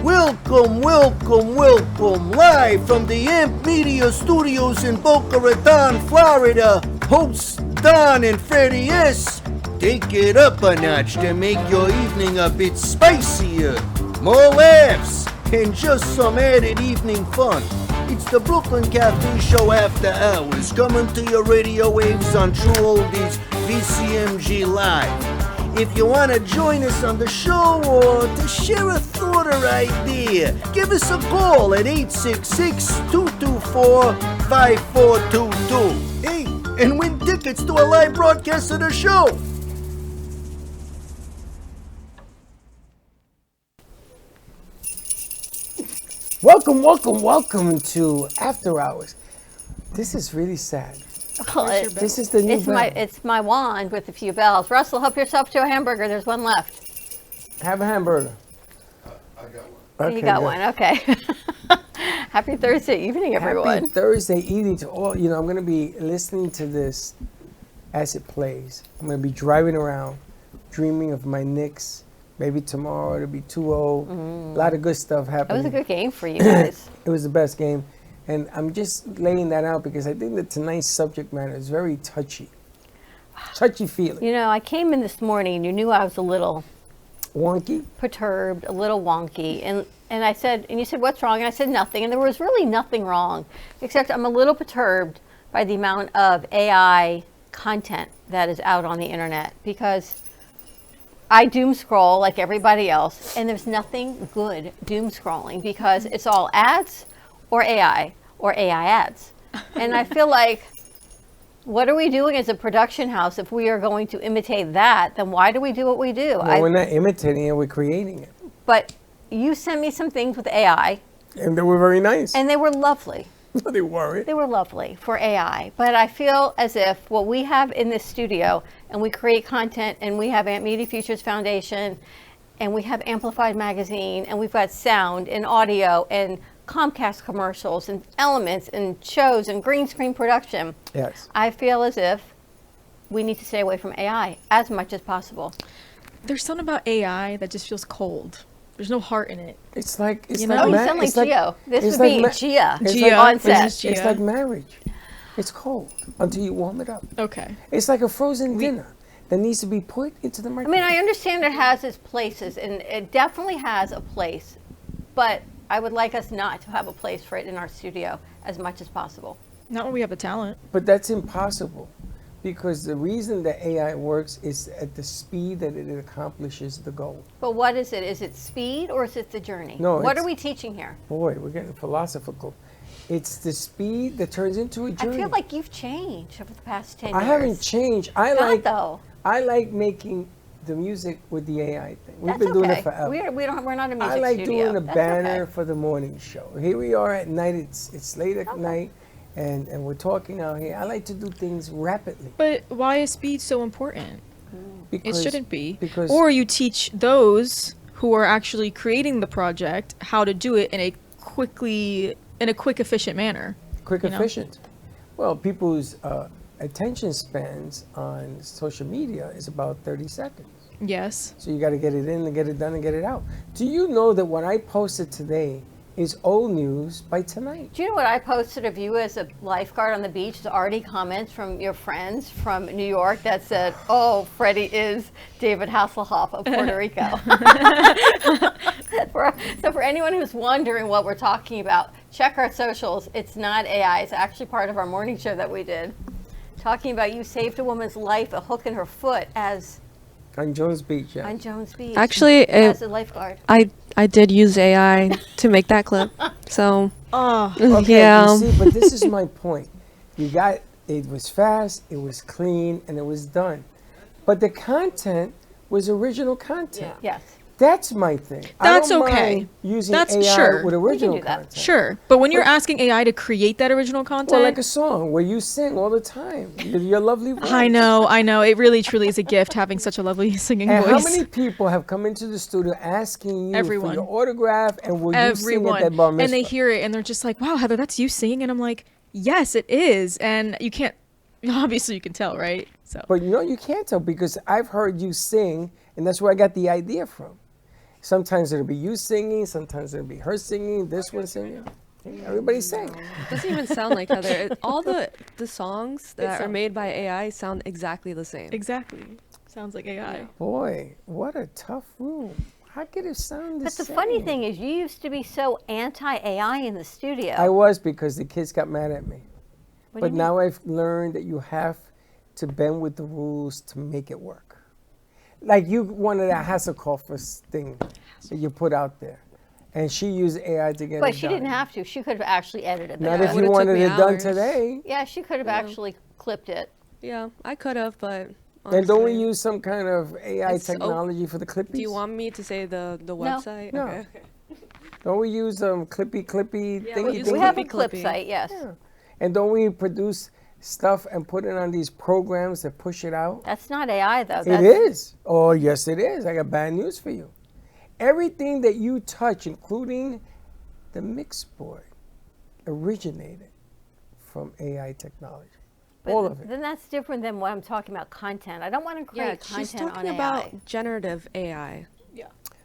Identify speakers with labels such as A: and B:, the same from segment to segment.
A: Welcome, welcome, welcome, live from the AMP Media Studios in Boca Raton, Florida. Hosts Don and Freddie S. Take it up a notch to make your evening a bit spicier. More laughs and just some added evening fun. It's the Brooklyn Cafe Show After Hours, coming to your radio waves on True Oldies VCMG Live. If you want to join us on the show or to share a thought or idea, give us a call at 866-224-5422. Hey, and win tickets to a live broadcast of the show. Welcome to After Hours. This is really sad. This is the new bell.
B: It's my wand with a few bells. Russell, help yourself to a hamburger. There's one left.
A: Have a hamburger.
C: I got one.
B: Okay, you got one. Okay. Happy Thursday evening, everyone.
A: Happy Thursday evening to all. You know, I'm going to be listening to this as it plays. I'm going to be driving around, dreaming of my Knicks. Maybe tomorrow it'll be 2-0. A lot of good stuff happening.
B: It was a good game for you guys.
A: It was the best game. And I'm just laying that out because I think that tonight's subject matter is very touchy. Touchy feeling.
B: You know, I came in this morning and you knew I was a little
A: wonky,
B: perturbed, a little wonky. And I said, and you said, what's wrong? And I said, nothing. And there was really nothing wrong, except I'm a little perturbed by the amount of AI content that is out on the internet, because I doom scroll like everybody else, and there's nothing good doom scrolling because it's all ads or AI ads. And I feel like, what are we doing as a production house if we are going to imitate that? Then why do we do what we do?
A: Well, we're not imitating it, we're creating it.
B: But you sent me some things with AI.
A: And they were very nice.
B: And they were lovely.
A: No, they weren't.
B: They were lovely for AI. But I feel as if what we have in this studio, and we create content, and we have Amp Media Futures Foundation, and we have Amplified Magazine, and we've got sound and audio and Comcast commercials and elements and shows and green screen production.
A: Yes.
B: I feel as if we need to stay away from AI as much as possible.
D: There's something about AI that just feels cold. There's no heart in it.
A: It's like,
B: you sound like Gio. This would be Gia on set.
A: It's like marriage. It's cold until you warm it up.
D: Okay.
A: It's like a frozen dinner that needs to be put into the microwave.
B: I mean, I understand it has its places, and it definitely has a place, but I would like us not to have a place for it in our studio as much as possible.
D: Not when we have the talent.
A: But that's impossible, because the reason that AI works is at the speed that it accomplishes the goal.
B: But what is it? Is it speed or is it the journey?
A: No.
B: What are we teaching here?
A: Boy, we're getting philosophical. It's the speed that turns into a journey.
B: I feel like you've changed over the past 10 years.
A: I haven't changed. I like making the music with the AI thing. We've been doing it forever.
B: We're not a music studio.
A: I like doing a banner for the morning show. Here we are at night. It's late at night, and we're talking out here. I like to do things rapidly.
D: But why is speed so important?
A: Because,
D: it shouldn't be.
A: Because
D: or you teach those who are actually creating the project how to do it in a quick, efficient manner.
A: Efficient. Well, people's attention spans on social media is about 30 seconds.
D: Yes.
A: So you got to get it in and get it done and get it out. Do you know that what I posted today is old news by tonight?
B: Do you know what I posted of you as a lifeguard on the beach? There's already comments from your friends from New York that said, oh, Freddie is David Hasselhoff of Puerto Rico. So for anyone who's wondering what we're talking about, check our socials. It's not AI. It's actually part of our morning show that we did. Talking about you saved a woman's life, a hook in her foot as...
A: On Jones Beach, yeah.
B: On Jones Beach.
E: Actually,
B: as a lifeguard.
E: I did use AI to make that clip. So,
A: okay,
E: yeah.
A: You see, but this is my point. It was fast, it was clean, and it was done. But the content was original content.
B: Yeah. Yes.
A: That's my thing.
D: That's
A: I don't
D: okay.
A: mind using
D: That's
A: AI with original content.
D: Sure. But when you're asking AI to create that original content.
A: Well, like a song where you sing all the time. Your lovely voice.
D: I know. It really, truly is a gift having such a lovely singing voice.
A: How many people have come into the studio asking you for your autograph and will you sing at that bar mitzvah?
D: And they hear it and they're just like, wow, Heather, that's you singing? And I'm like, yes, it is. And you can't, obviously you can tell, right? So.
A: But you can't tell, because I've heard you sing, and that's where I got the idea from.
F: Sometimes it'll be you singing, sometimes it'll be her singing, this one singing. Everybody's singing.
E: It doesn't even sound like Heather. All the songs that are made by AI sound exactly the same.
D: Exactly. Sounds like AI.
F: Boy, what a tough room. How could it sound the
B: But
F: same?
B: the funny thing is, you used to be so anti-AI in the studio.
F: I was, because the kids got mad at me.
B: What do
F: But
B: you mean?
F: now I've learned that you have to bend with the rules to make it work. Like you wanted that Hasselhoff thing that you put out there. And she used AI to get it done.
B: But she didn't have to. She could have actually edited
F: Not
B: that.
F: if
E: would've
F: you
E: took
F: wanted
E: me
F: it done
E: hours.
F: today.
B: Yeah, she could have actually clipped it.
E: Yeah, I could have, but
F: And don't we
E: honestly,
F: use some kind of AI
E: It's
F: technology for the clippies?
E: Do you want me to say the website?
F: No.
E: Okay.
F: Don't we use clippy
E: Yeah,
F: thingy
E: we use
B: We
F: thingy?
B: have a
E: Clippy
B: clip
E: Clippy.
B: site, yes.
F: Yeah. And don't we produce stuff and put it on these programs that push it out?
B: That's not AI though.
F: It
B: That's,
F: is. Oh, yes, it is. I got bad news for you. Everything that you touch, including the mix board, originated from AI technology.
B: But
F: All of it.
B: Then that's different than what I'm talking about content. I don't want to
E: Yeah,
B: create
E: she's
B: content
E: talking
B: on
E: about
B: AI.
E: generative AI.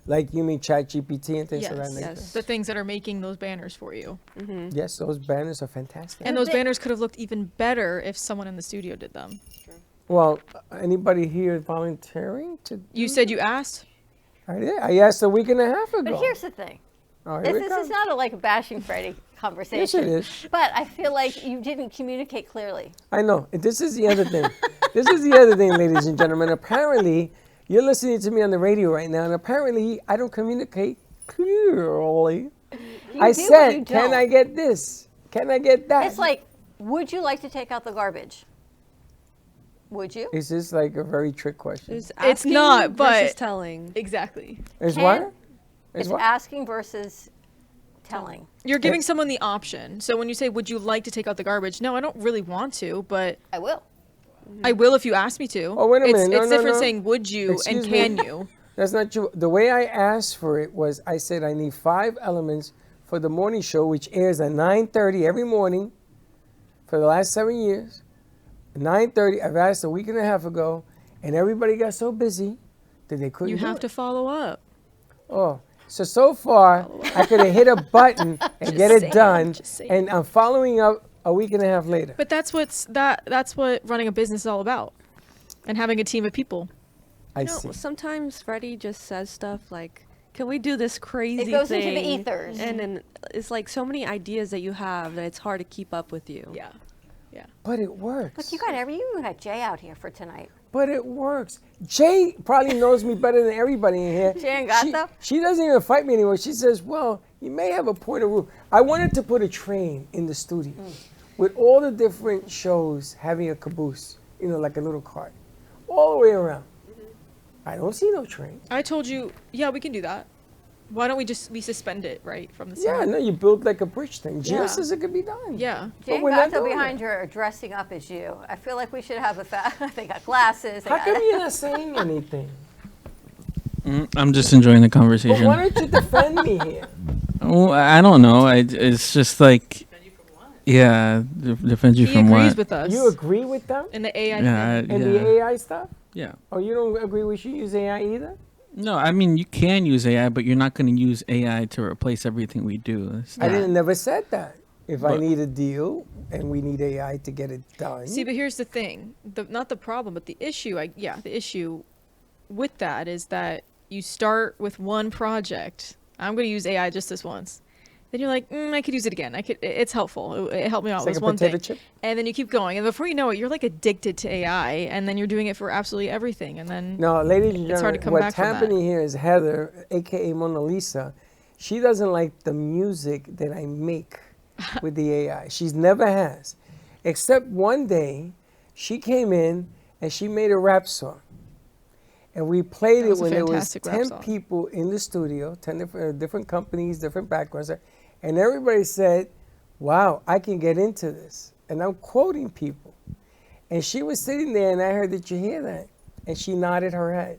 F: Like you mean ChatGPT and things of that
D: Yes.
F: nature?
E: Yes.
D: The things that are making those banners for you.
F: Yes, those banners are fantastic.
D: And those
B: they-
D: banners could have looked even better if someone in the studio did them.
F: Well, anybody here volunteering to?
D: You said you asked?
F: I did. I asked a week and a half ago.
B: But here's the thing.
F: Oh, here
B: This,
F: it
B: this is
F: comes.
B: not like a bashing Freddie conversation.
F: Yes, it is.
B: But I feel like you didn't communicate clearly.
F: I know. This is the other thing. This is the other thing, ladies and gentlemen. Apparently, you're listening to me on the radio right now, and apparently, I don't communicate clearly.
B: You
F: I
B: do, but you
F: said, can
B: don't.
F: I get this? Can I get that?
B: It's like, would you like to take out the garbage? Would you?
F: Is this like a very trick question?
E: There's
D: It's
E: asking
D: not,
E: versus
D: but-
E: telling.
D: Exactly.
F: Is
B: Can-
F: what? Is
B: It's
F: what?
B: asking versus telling.
D: You're giving someone the option. So when you say, would you like to take out the garbage? No, I don't really want to, but
B: I will.
D: I will if you ask me to.
F: Oh, wait a
D: it's,
F: minute. No,
D: it's
F: no,
D: different
F: no.
D: saying, would you
F: Excuse
D: and
F: me.
D: can you?
F: That's not true. The way I asked for it was, I said I need 5 elements for the morning show, which airs at 9:30 every morning for the last 7 years. 9:30. I've asked a week and a half ago, and everybody got so busy that they couldn't.
D: You
F: do
D: have
F: it.
D: to follow up.
F: Oh, so far I could have hit a button and get it
D: saying,
F: done,
D: just saying.
F: and I'm following up a week and a half later.
D: But that's what running a business is all about. And having a team of people.
F: I
E: You know,
F: see.
E: sometimes Freddie just says stuff like, "Can we do this crazy thing?"
B: goes into the ethers.
E: And then it's like so many ideas that you have that it's hard to keep up with you.
D: Yeah.
F: But it works.
B: Look, you even got Jay out here for tonight.
F: But it works. Jay probably knows me better than everybody in here.
B: Jay and Gato?
F: She doesn't even fight me anymore. She says, well, you may have a point of view. I wanted to put a train in the studio with all the different shows having a caboose, like a little cart, all the way around. I don't see no train.
D: I told you, yeah, we can do that. Why don't we suspend it, right, from the
F: Yeah,
D: ceiling?
F: no, you build like a bridge thing. Jill
D: Yeah.
F: says it could be done.
D: Yeah.
B: Jay and
F: we're not
B: Gato
F: doing
B: behind
F: it.
B: you are dressing up as you. I feel like we should have they got glasses. They
F: How
B: got,
F: come you're not saying anything?
G: I'm just enjoying the
F: But
G: conversation.
F: why don't you defend me here?
G: Well, I don't know. It's just like, yeah, defend you
D: He
G: from
D: agrees
G: what?
D: with us.
F: You agree with them?
D: in the AI
G: Yeah,
D: thing.
F: And
G: yeah,
F: the AI stuff?
G: yeah.
F: Oh, you don't agree we should use AI either?
G: No, I mean you can use AI, but you're not going to use AI to replace everything we do. It's
F: I
G: not-
F: didn't never said that. If I
G: But-
F: need a deal and we need AI to get it done.
D: See, but here's the thing. Not the problem, but the issue, the issue with that is that you start with one project. I'm going to use AI just this once. Then you're like, I could use it again. It's helpful. It helped me out
F: It's
D: with
F: like a
D: one thing.
F: potato chip?
D: And then you keep going. And before you know it, you're like addicted to AI. And then you're doing it for absolutely everything. And then
F: No, ladies and
D: It's hard to
F: gentlemen,
D: come
F: what's
D: back from that.
F: happening here is Heather, aka Mona Lisa, she doesn't like the music that I make with the AI. She's never has. Except one day, she came in and she made a rap song. And we played
D: That
F: it
D: was a
F: when there was
D: fantastic rap
F: 10
D: song.
F: people in the studio, 10 different companies, different backgrounds. And everybody said, wow, I can get into this. And I'm quoting people. And she was sitting there and I heard, did you hear that? And she nodded her head.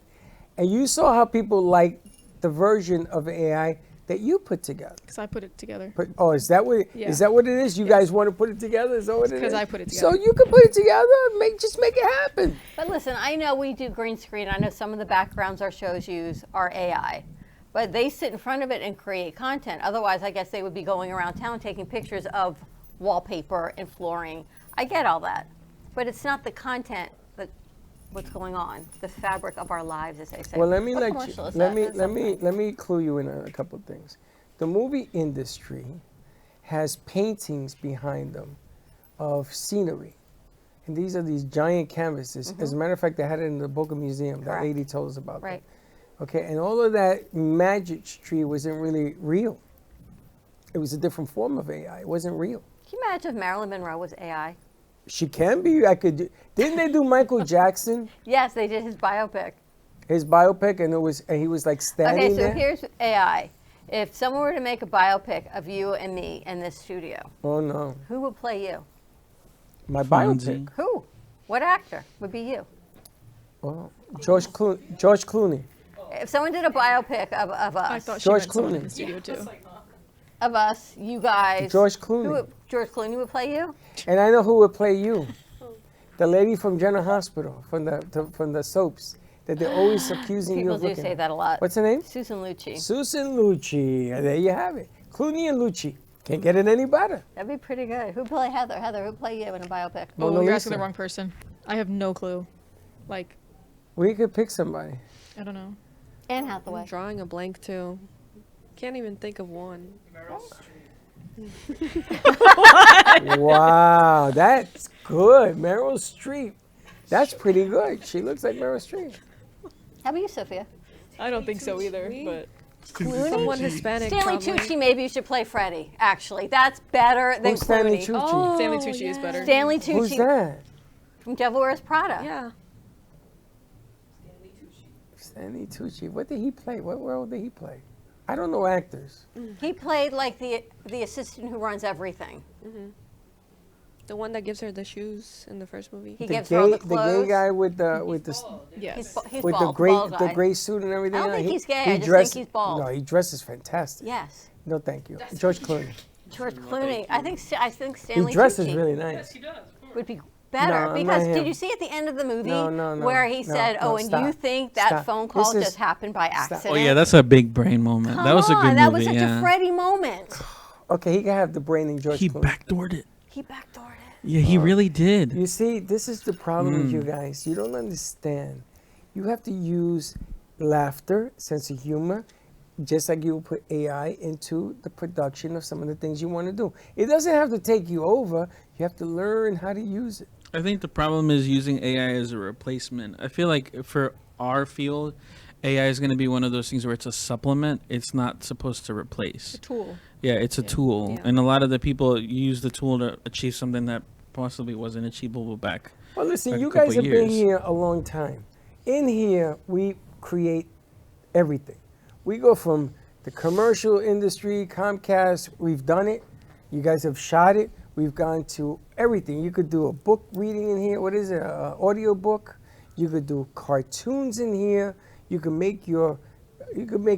F: And you saw how people liked the version of AI that you put together.
D: because I put it together.
F: Oh, is that what
D: Yeah.
F: is that what it is? You guys want to put it together? Is that what it is?
D: 'cause I put it
F: So
D: together.
F: you can put it together. Just make it happen.
B: But listen, I know we do green screen. I know some of the backgrounds our shows use are AI. But they sit in front of it and create content. Otherwise, I guess they would be going around town taking pictures of wallpaper and flooring. I get all that. But it's not the content that what's going on, the fabric of our lives, as they say.
F: Well, let me
B: What
F: let
B: commercial
F: you,
B: is
F: let
B: that?
F: me let me clue you in a couple of things. The movie industry has paintings behind them of scenery. And these are these giant canvases. As a matter of fact, they had it in the Boca Museum. That
B: Correct.
F: lady told us about
B: Right.
F: that. Okay, and all of that magic tree wasn't really real. It was a different form of AI. It wasn't real.
B: Can you imagine if Marilyn Monroe was AI?
F: She can be. I could. Didn't they do Michael Jackson,
B: Yes, they did his biopic.
F: his biopic, and he was like standing
B: Okay, so
F: there?
B: here's AI. If someone were to make a biopic of you and me in this studio,
F: Oh no,
B: who would play you?
F: my
G: Fonzie.
F: biopic.
B: Who? What actor would be you?
F: Oh, George Clooney.
B: If someone did a biopic of
D: I
B: us,
D: thought she
F: George
D: meant someone in
F: Clooney.
D: the studio too.
B: of us, you guys.
F: George Clooney.
B: George Clooney would play you?
F: And I know who would play you. The lady from General Hospital, from the soaps, that they're always accusing you
B: People
F: of
B: do
F: looking
B: say
F: at.
B: that a lot.
F: What's her name?
B: Susan Lucci.
F: Susan Lucci. There you have it. Clooney and Lucci. Can't get it any better.
B: That'd be pretty good. Who'd play Heather? Heather, who'd play you in a biopic?
D: Oh,
F: Mona
D: you're asking the
F: Lisa.
D: wrong person. I have no clue. Like,
F: We could pick somebody.
D: I don't know.
B: Anne
E: I'm
B: Hathaway.
E: drawing a blank too. Can't even think of one.
F: Wow, that's good. Meryl Streep. That's pretty good. She looks like Meryl Streep.
B: How about you, Sophia?
D: I don't think so either. But
E: Someone Hispanic.
B: Stanley
E: probably.
B: Tucci, maybe you should play Freddie, actually. That's better than
F: Who's Stanley
B: Clooney.
F: Tucci?
D: Stanley Tucci is better.
B: Stanley
F: Who's
B: Tucci
F: that?
B: from Devil Wears Prada.
E: Yeah.
F: Stanley Tucci. What did he play? What role did he play? I don't know actors.
B: He played like the assistant who runs everything.
E: The one that gives her the shoes in the first movie.
B: He
F: The
B: gives her all
F: gay,
B: the
F: the
B: clothes.
F: gay guy with the
D: Yes.
B: He's
F: with
B: bald,
F: the gray
B: bald guy.
F: suit and everything.
B: I don't
F: on.
B: think he's gay,
F: He
B: I just
F: dressed-
B: think he's bald.
F: No, he dresses fantastic.
B: Yes.
F: No, thank you. George Clooney.
B: George Clooney. I think
F: He
B: Stanley
F: dresses
B: Tucci
F: really nice.
B: would be better
F: No,
B: because
F: not
B: did
F: him.
B: you see at the end of the movie
F: No,
B: where he
F: no,
B: said,
F: no,
B: "Oh, and
F: stop.
B: you think that
F: Stop.
B: phone call
F: This is-
B: just happened by
F: stop.
B: accident?"
G: Oh yeah, that's a big brain moment.
B: Come
G: That was a
B: on,
G: good
B: that
G: movie.
B: was such
G: yeah.
B: a Freddie moment.
F: Okay, he can have the brain in George
G: He
F: Clooney.
G: backdoored it.
B: He backdoored it.
G: Yeah, he really did.
F: You see, this is the problem with
G: Mm.
F: you guys. You don't understand. You have to use laughter, sense of humor, just like you would put AI into the production of some of the things you want to do. It doesn't have to take you over. You have to learn how to use it.
G: I think the problem is using AI as a replacement. I feel like for our field, AI is going to be one of those things where it's a supplement. It's not supposed to replace.
D: A tool.
G: Yeah, it's a tool.
E: Yeah.
G: And a lot of the people use the tool to achieve something that possibly wasn't achievable back.
F: Well, listen,
G: Like a
F: you
G: couple
F: guys have been
G: years.
F: here a long time. In here, we create everything. We go from the commercial industry, Comcast, we've done it. You guys have shot it. We've gone to everything. You could do a book reading in here. What is it? Audio book. You could do cartoons in here. You could make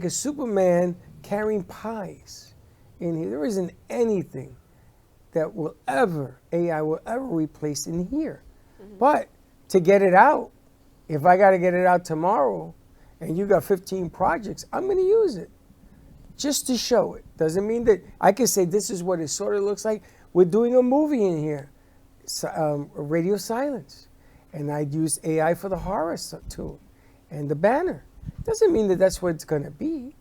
F: a Superman carrying pies in here. There isn't anything that AI will ever replace in here. But to get it out, if I got to get it out tomorrow and you got 15 projects, I'm going to use it just to show it. Doesn't mean that I can say this is what it sort of looks like. We're doing a movie in here, Radio Silence. And I'd use AI for the horror too and the banner. Doesn't mean that that's what it's going to be,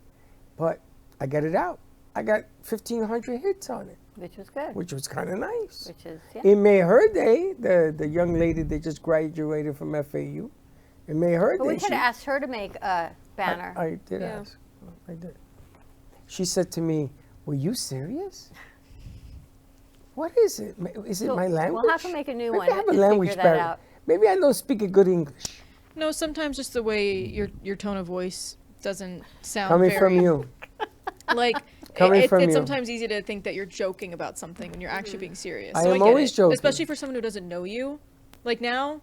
F: but I got it out. I got 1,500 hits on it,
B: Which was good.
F: which was kind of nice.
B: Which is, yeah.
F: It made her day, the young lady that just graduated from FAU. It made her
B: But
F: day.
B: we could have asked her to make a banner.
F: I did
E: Yeah.
F: ask. I did. She said to me, "Were you serious? What is it? Is it
B: So
F: my language?
B: we'll have to make a new
F: Maybe
B: one
F: I have a
B: and
F: language
B: figure that
F: barrier.
B: out.
F: Maybe I don't speak a good English.
D: No, sometimes just the way your tone of voice doesn't sound
F: Coming
D: very,
F: from you.
D: Like
F: Coming from
D: it's
F: you.
D: sometimes easy to think that you're joking about something when you're actually being serious.
F: I
D: So
F: am
D: get
F: always
D: it.
F: joking.
D: Especially for someone who doesn't know you. Like now,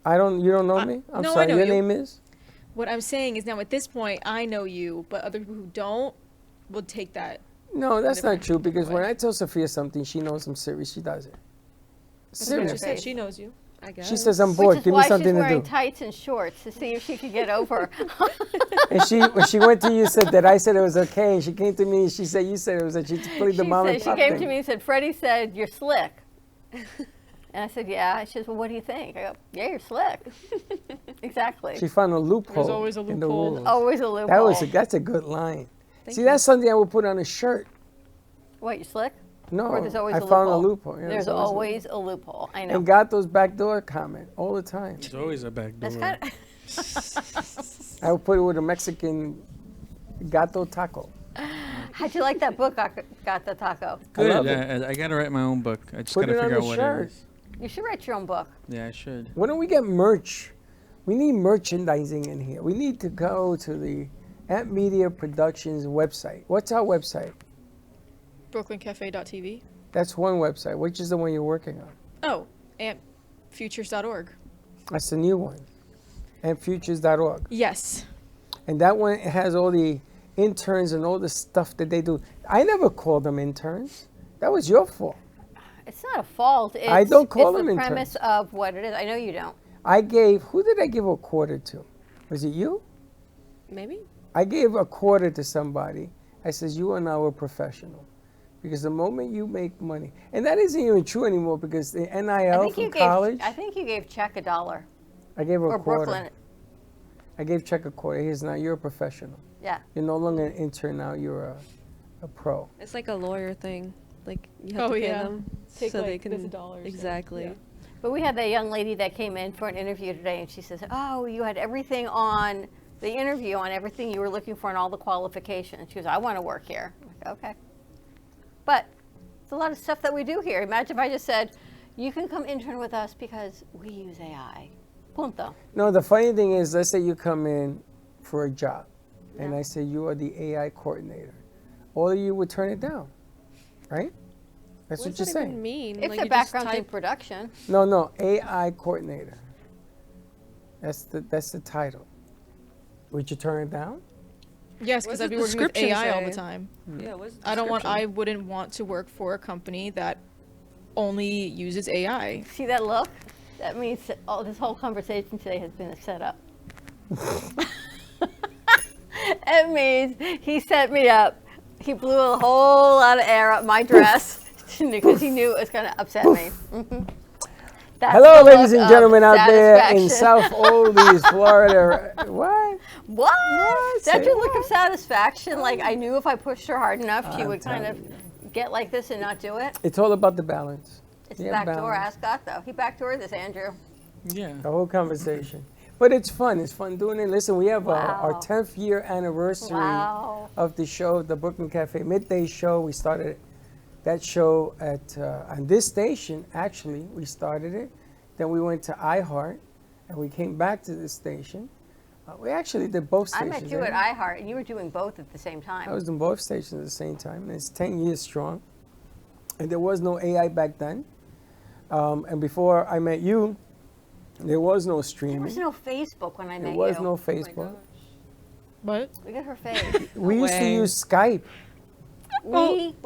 F: You don't know me? I'm
D: no, I
F: sorry.
D: know
F: Your
D: you.
F: name is?
D: what I'm saying is now at this point I know you, but other people who don't will take that.
F: No, that's not
D: different
F: true because when
D: way.
F: I tell Sophia something, she knows I'm serious. She does it.
D: That's what I
F: Serious.
D: just said. She knows you.
E: I guess.
F: She says, I'm
B: Which
F: bored.
B: is
F: Give me
B: why she's
F: something to
B: wearing
F: do.
B: tights and shorts to see if she could get over.
F: And when she went to you, said that I said it was okay. And she came to me and she said, you said it was that she played the mom and
B: She
F: pop
B: came
F: thing.
B: to me and said, Freddie said, you're slick. And I said, yeah. She says, well, what do you think? I go, yeah, you're slick. Exactly.
F: She found a loophole.
D: always a
F: in the
D: loophole.
F: rules.
B: Always a loophole.
F: That's a good line.
E: Thank
F: See,
E: you.
F: that's something I would put on a shirt.
B: What, you slick?
F: No,
B: Or there's always
F: I
B: a
F: found
B: loophole.
F: a loophole. Yeah,
B: There's always a loophole. I know.
F: And got those backdoor comment all the time.
G: There's always a back door.
B: That's kind of,
F: I would put it with a Mexican gato taco.
B: how'd you like that book, Gata Taco?
G: Good.
F: love it.
G: I gotta write my own book. I just
F: Put
G: gotta
F: it on
G: figure out
F: the
G: what
F: shirt.
G: it is.
B: You should write your own book.
G: Yeah, I should.
F: Why don't we get merch? We need merchandising in here. We need to go to the Amp Media Productions website. What's our website?
D: BrooklynCafe.tv.
F: That's one website. Which is the one you're working on?
D: Oh, ampfutures.org.
F: That's the new one. AmpFutures.org.
D: Yes.
F: And that one has all the interns and all the stuff that they do. I never called them interns. That was your fault.
B: It's not a fault. It's,
F: I don't call
B: it's
F: them
B: the
F: interns.
B: premise of what it is. I know you don't.
F: Who did I give a quarter to? Was it you?
E: Maybe.
F: I gave a quarter to somebody. I says, you are now a professional. Because the moment you make money, and that isn't even true anymore because the NIL from college,
B: I think you gave Czech $1.
F: I gave her
B: Or
F: a quarter.
B: Brooklyn.
F: I gave Chuck a quarter. Here's now, you're a professional.
B: Yeah.
F: You're no longer an intern now, you're a pro.
E: It's like a lawyer thing. Like you have
D: Oh,
E: to pay
D: yeah.
E: them
D: Take,
E: so they
D: like,
E: can
D: this $1, so,
E: exactly.
D: yeah.
B: But we had that young lady that came in for an interview today, and she says, oh, you had everything on the interview, on everything you were looking for and all the qualifications. She goes, I want to work here. I'm like, okay. But it's a lot of stuff that we do here. Imagine if I just said, you can come intern with us because we use AI. Punto.
F: No, the funny thing is, let's say you come in for a job, and
B: Yeah.
F: I say you are the AI coordinator. All of you would turn it down, right? That's
E: What
F: what,
E: does
F: you're
E: that even
F: saying.
E: mean?
B: If
E: Like
B: the
E: you just
B: background's in
E: type-
B: production.
F: No, AI coordinator. That's the title. Would you turn it down?
D: Yes,
E: What
D: because
E: does
D: I'd be
E: the
D: working with
E: description
D: AI all the
E: say?
D: time.
E: Yeah, what's the
D: I
E: description?
D: wouldn't want to work for a company that only uses AI.
B: See that look? That means that this whole conversation today has been a setup. It means he set me up. He blew a whole lot of air up my dress because he knew it was going to upset me. Mhm. That's
F: Hello,
B: the
F: ladies
B: look
F: and
B: of
F: gentlemen out there in
B: satisfaction.
F: South Oldies, Florida. What?
B: What?
F: Say
B: That's your look of
F: what?
B: satisfaction. Like I knew if I pushed her hard enough, she
F: I'm
B: would kind of
F: telling
B: get like this and not do it.
F: It's all about the balance.
B: It's
F: Yeah,
B: backdoor.
F: balance.
B: Ask God though. He backdoored this, Andrew.
G: Yeah.
F: The whole conversation. But it's fun. It's fun doing it. Listen, we have our
B: Wow.
F: 10th year anniversary
B: Wow.
F: of the show, the Brooklyn Cafe Midday Show. We started that show at on this station. Actually, we started it. Then we went to iHeart, and we came back to this station. We actually did both
B: I
F: stations.
B: met you
F: eh?
B: at iHeart, and you were doing both at the same time.
F: I was in both stations at the same time, and it's 10 years strong. And there was no AI back then. And before I met you, there was no
B: There
F: streaming.
B: was no Facebook when I met
F: There
B: you.
F: was no Facebook.
D: What?
B: Look at her face.
F: We used to
E: way.
F: use Skype.
B: We,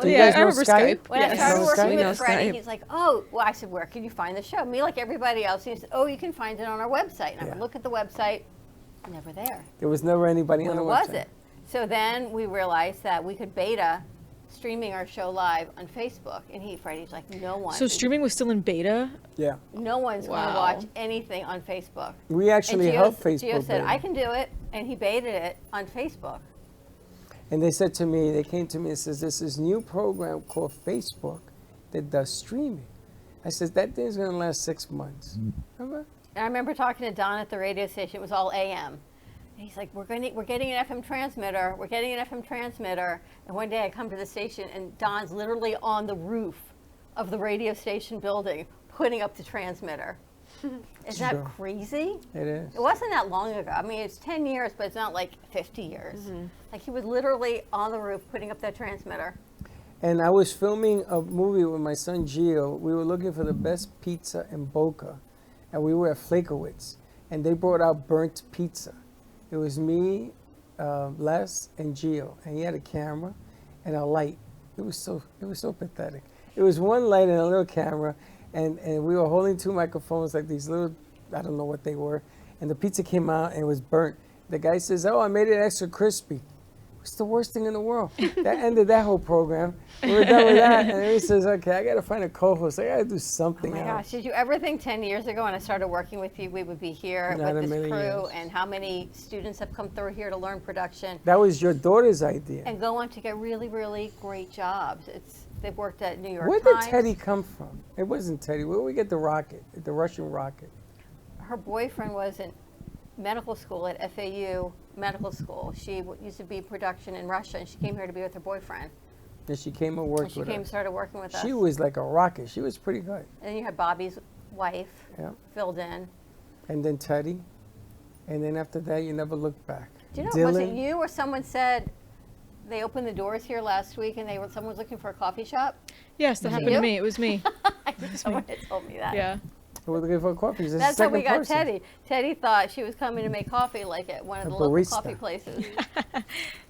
F: Do you
D: yeah,
F: guys
D: I
F: know
D: remember
F: Skype?
D: Skype.
B: when I
D: Yes.
B: started
F: Know
B: working
F: Skype?
B: with
E: Know
B: Freddie,
E: Skype.
B: he's like, oh, well, I said, where can you find the show? Me, like everybody else, he said, oh, you can find it on our website. And I would
F: Yeah.
B: look at the website, never there.
F: There was never anybody on
B: Where
F: the
B: was
F: website.
B: it? So then we realized that we could beta streaming our show live on Facebook. And Freddie's like, no one.
D: So streaming was still in beta?
F: Yeah.
B: No one's going to
D: Wow.
B: watch anything on Facebook.
F: We actually
B: and
F: helped
B: Gio
F: Facebook.
B: said,
F: beta.
B: I can do it. And he baited it on Facebook.
F: And they said to me, they came to me and says, there's this new program called Facebook that does streaming. I says, that thing's going to last 6 months. Remember?
B: And I remember talking to Don at the radio station. It was all AM. And he's like, we're getting an FM transmitter. We're getting an FM transmitter. And one day I come to the station, and Don's literally on the roof of the radio station building putting up the transmitter. Isn't that
F: Sure.
B: crazy?
F: It is.
B: It wasn't that long ago. I mean, it's 10 years, but it's not like 50 years. Like he was literally on the roof putting up that transmitter.
F: And I was filming a movie with my son Gio. We were looking for the best pizza in Boca. And we were at Flakowitz. And they brought out burnt pizza. It was me, Les, and Gio. And he had a camera and a light. It was so pathetic. It was one light and a little camera. and we were holding two microphones like these little, I don't know what they were, and the pizza came out and it was burnt. The guy says, "Oh, I made it extra crispy." It's the worst thing in the world. That ended that whole program. We were done with that, and then he says, "Okay, I gotta find a co-host. I gotta do
B: Oh
F: something
B: my
F: else."
B: gosh, did you ever think 10 years ago when I started working with you, we would be here
F: Not a
B: with this
F: million
B: crew
F: years.
B: and how many students have come through here to learn production
F: That was your daughter's idea.
B: and go on to get really, really great jobs? They've worked at New York
F: Where did
B: Times.
F: Teddy come from? It wasn't Teddy. Where did we get the rocket? The Russian rocket?
B: Her boyfriend was in medical school at FAU Medical School. She used to be in production in Russia, and she came here to be with her boyfriend.
F: And she came and
B: And
F: worked
B: she
F: with
B: came and
F: us.
B: started working with us.
F: She was like a rocket. She was pretty good.
B: And then you had Bobby's wife
F: Yeah.
B: filled in.
F: And then Teddy. And then after that, you never looked back.
B: Do you know, was it
F: Dylan.
B: you or someone said they opened the doors here last week and someone was looking for a coffee shop?
D: Yes, that happened
B: you?
D: to me. It was me.
B: I think someone had told me that.
D: Yeah.
F: We're looking for coffee. This is
B: That's
F: the
B: how we
F: second
B: got
F: person.
B: Teddy. Teddy thought she was coming to make coffee like at one of
F: A
B: the local
F: barista.
B: coffee places,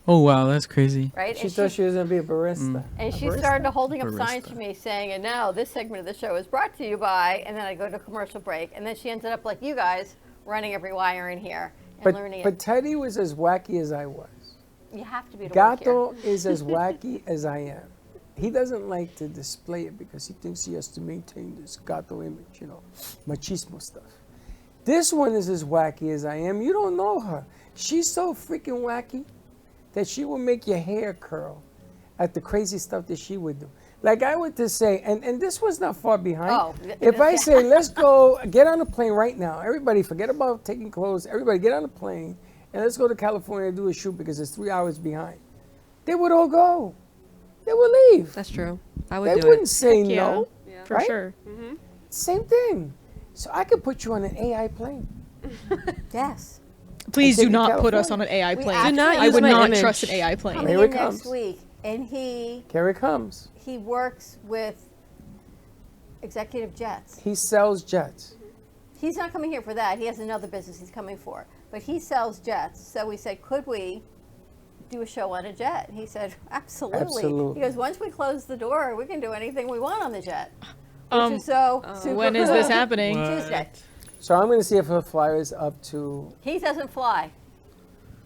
G: Oh wow, that's crazy.
B: right?
F: She thought she was going to be a barista.
B: And
F: A
B: she
F: barista?
B: started holding up signs
G: Barista.
B: to me saying, "And now this segment of the show is brought to you by," and then I go to commercial break, and then she ended up like you guys, running every wire in here and learning
F: But
B: it.
F: Teddy was as wacky as I was.
B: You have to be to work here.
F: Gato is as wacky as I am. He doesn't like to display it because he thinks he has to maintain this gato image, machismo stuff. This one is as wacky as I am. You don't know her. She's so freaking wacky that she will make your hair curl at the crazy stuff that she would do. Like I would just say, and this was not far behind.
B: Oh,
F: If I say, let's go, get on a plane right now. Everybody, forget about taking clothes. Everybody get on a plane and let's go to California and do a shoot because it's 3 hours behind. They would all go. They would leave.
E: That's true. I would
F: They
E: do
F: wouldn't
E: it.
F: say
D: Yeah.
F: no.
D: For
F: Right?
D: sure.
F: Same thing. So I could put you on an AI plane.
B: Yes.
D: Please
F: take
D: do
F: you to
D: not put us on
F: California.
D: an AI
B: We
D: plane.
B: actually- Do not
D: I
E: use
D: would
E: my
D: not
E: image.
D: trust an AI plane.
B: Coming
F: Here
B: in
F: it
B: next
F: comes.
B: week, and he
F: Here it comes.
B: works with Executive Jets.
F: He sells jets.
B: He's not coming here for that. He has another business he's coming for. But he sells jets. So we said, could we do a show on a jet? He said, absolutely.
F: Absolutely.
B: He goes, once we close the door, we can do anything we want on the jet. Which
D: Um,
B: is so super
D: when is
B: cool.
D: this happening?
B: Tuesday.
F: So I'm going to see if her flyer is up to
B: He doesn't fly.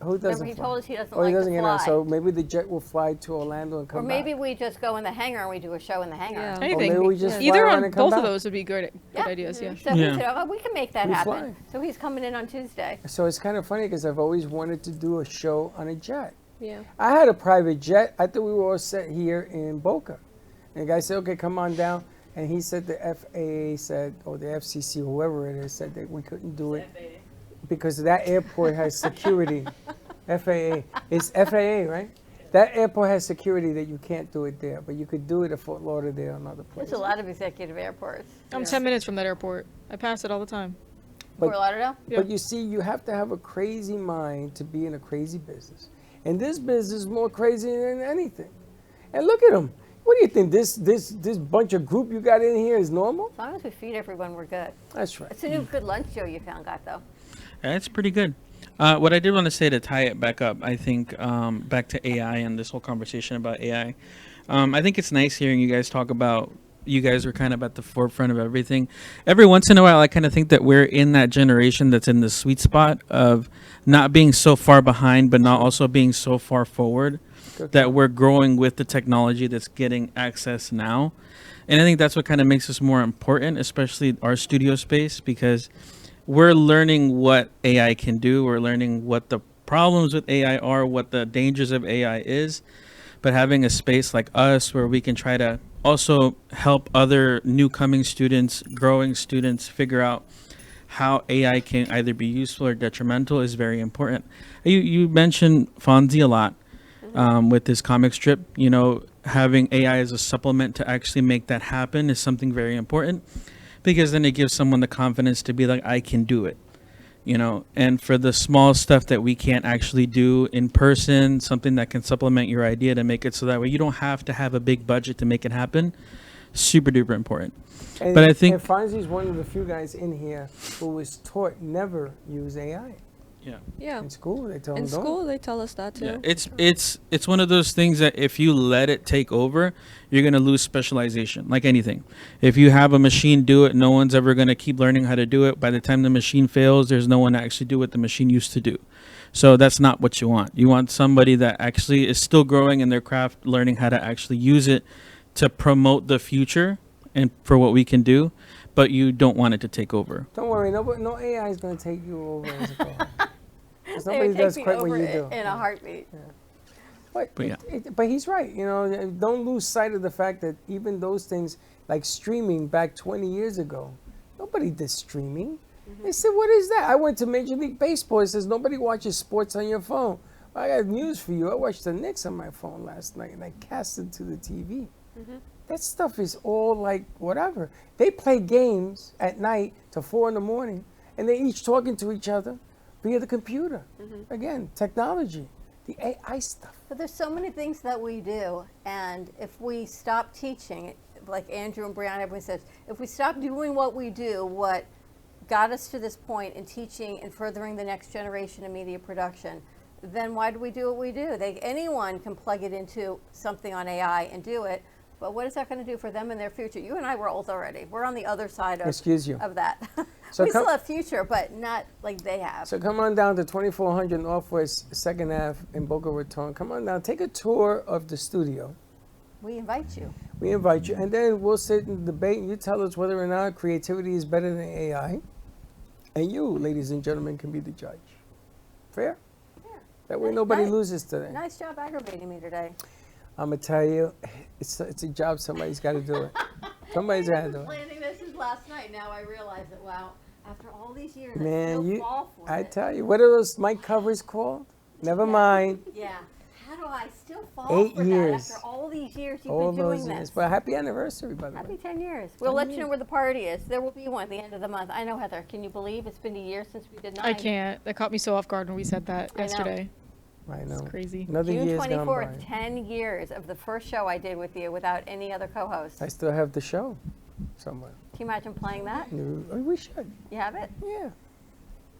F: who doesn't
B: Remember, he
F: fly?
B: told us he doesn't
F: Oh, he
B: like
F: doesn't
B: to
F: get on.
B: fly.
F: So maybe the jet will fly to Orlando and come
B: Or maybe
F: back.
B: we just go in the hangar and we do a show in the hangar.
E: Yeah.
D: Anything.
F: maybe we just fly
D: Either
F: around
D: on
F: and come
D: both of
F: back.
D: those would be good ideas. Yeah.
B: So he
G: Yeah.
B: said, oh, we can make that
F: We
B: happen.
F: fly.
B: So he's coming in on Tuesday.
F: So it's kind of funny because I've always wanted to do a show on a jet.
E: Yeah.
F: I had a private jet. I thought we were all set here in Boca. And the guy said, okay, come on down. And he said the FAA said, or the FCC, whoever it is, said that we couldn't do it because that airport has security. FAA. It's FAA, right? That airport has security that you can't do it there, but you could do it at Fort Lauderdale and other
B: There's
F: places.
B: a lot of executive airports.
D: I'm 10 minutes from that airport. I pass it all the time.
F: But-
B: Fort Lauderdale?
D: Yeah.
F: But you see, you have to have a crazy mind to be in a crazy business. And this business is more crazy than anything. And look at them. What do you think? This bunch of group you got in here is normal?
B: As long as we feed everyone, we're good.
F: That's right.
B: It's a new good lunch show you found, Gato.
G: That's pretty good. What I did want to say to tie it back up, I think back to AI and this whole conversation about AI. I think it's nice hearing you guys talk about. You guys are kind of at the forefront of everything. Every once in a while, I kind of think that we're in that generation that's in the sweet spot of not being so far behind, but not also being so far forward. That we're growing with the technology that's getting access now. And I think that's what kind of makes us more important, especially our studio space, because we're learning what AI can do. We're learning what the problems with AI are, what the dangers of AI is. But having a space like us where we can try to also help other new coming students, growing students figure out how AI can either be useful or detrimental is very important. You mentioned Fonzie a lot. With this comic strip, having AI as a supplement to actually make that happen is something very important, because then it gives someone the confidence to be like, I can do it, and for the small stuff that we can't actually do in person, something that can supplement your idea to make it so that way you don't have to have a big budget to make it happen, super duper important.
F: And,
G: But I think-
F: and Fonzie's one of the few guys in here who was taught never use AI.
G: Yeah.
E: Yeah.
F: In school, they tell
E: In
F: them don't.
E: school, they tell us that too.
G: Yeah, it's one of those things that if you let it take over, you're gonna lose specialization. Like anything, if you have a machine do it, no one's ever gonna keep learning how to do it. By the time the machine fails, there's no one to actually do what the machine used to do. So that's not what you want. You want somebody that actually is still growing in their craft, learning how to actually use it to promote the future and for what we can do, but you don't want it to take over.
F: Don't worry, no AI is going to take you over as a co-host. 'Cause
B: They
F: nobody
B: would
F: does
B: take me
F: quite what
B: over
F: you do.
B: in a heartbeat.
F: But,
G: But yeah.
F: but he's right. You know, don't lose sight of the fact that even those things like streaming back 20 years ago, nobody did streaming. They said, "What is that?" I went to Major League Baseball. It says nobody watches sports on your phone. I got news for you. I watched the Knicks on my phone last night, and I cast it to the TV. That stuff is all like whatever. They play games at night till 4 in the morning, and they're each talking to each other via the computer. Again, technology, the AI stuff.
B: But there's so many things that we do, and if we stop teaching, like Andrew and Brianna, everyone says, if we stop doing what we do, what got us to this point in teaching and furthering the next generation of media production, then why do we do what we do? Anyone can plug it into something on AI and do it, but what is that going to do for them in their future? You and I were old already. We're on the other side of,
F: Excuse you.
B: of that.
F: So
B: we
F: come-
B: still have future, but not like they have.
F: So come on down to 2400 Northwest 2nd Ave in Boca Raton. Come on down, take a tour of the studio.
B: We invite you.
F: We invite you, and then we'll sit and debate, and you tell us whether or not creativity is better than AI. And you, ladies and gentlemen, can be the judge. Fair?
B: Yeah.
F: That way
B: Nice-
F: nobody
B: nice-
F: loses today.
B: Nice job aggravating me today.
F: I'm going to tell you, it's a job, somebody's got to do it. Somebody's got to do it.
B: Planning this since last night. Now I realize that, wow, after all these years, I
F: Man,
B: still
F: you,
B: fall for
F: I
B: it.
F: tell you, what are those mic covers called? Never mind.
B: Yeah. How do I still fall
F: 8
B: for
F: years.
B: that after all these years you've
F: All
B: been doing
F: those
B: this?
F: years. Well, happy anniversary, by the
B: Happy
F: way.
B: 10 years. We'll let you know where the party is. There will be one at the end of the month. I know, Heather. Can you believe it's been a year since we did 9?
D: I can't. That caught me so off guard when we said that
B: I know.
D: yesterday.
F: I know.
D: It's crazy.
F: Another
B: June
F: year's gone
B: 24th,
F: by.
B: 10 years of the first show I did with you without any other co-host.
F: I still have the show somewhere.
B: Can you imagine playing that?
F: We should.
B: You have it?
F: Yeah.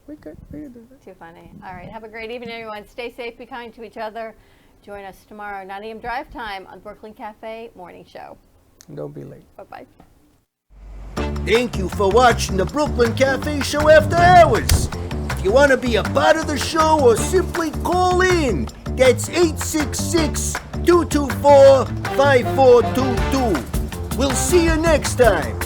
F: We could do that.
B: Too funny. All right. Have a great evening, everyone. Stay safe. Be kind to each other. Join us tomorrow, 9 a.m. drive time on Brooklyn Cafe Morning Show.
F: Don't be late.
B: Bye-bye.
A: Thank you for watching the Brooklyn Cafe Show After Hours. If you want to be a part of the show or simply call in, that's 866-224-5422. We'll see you next time.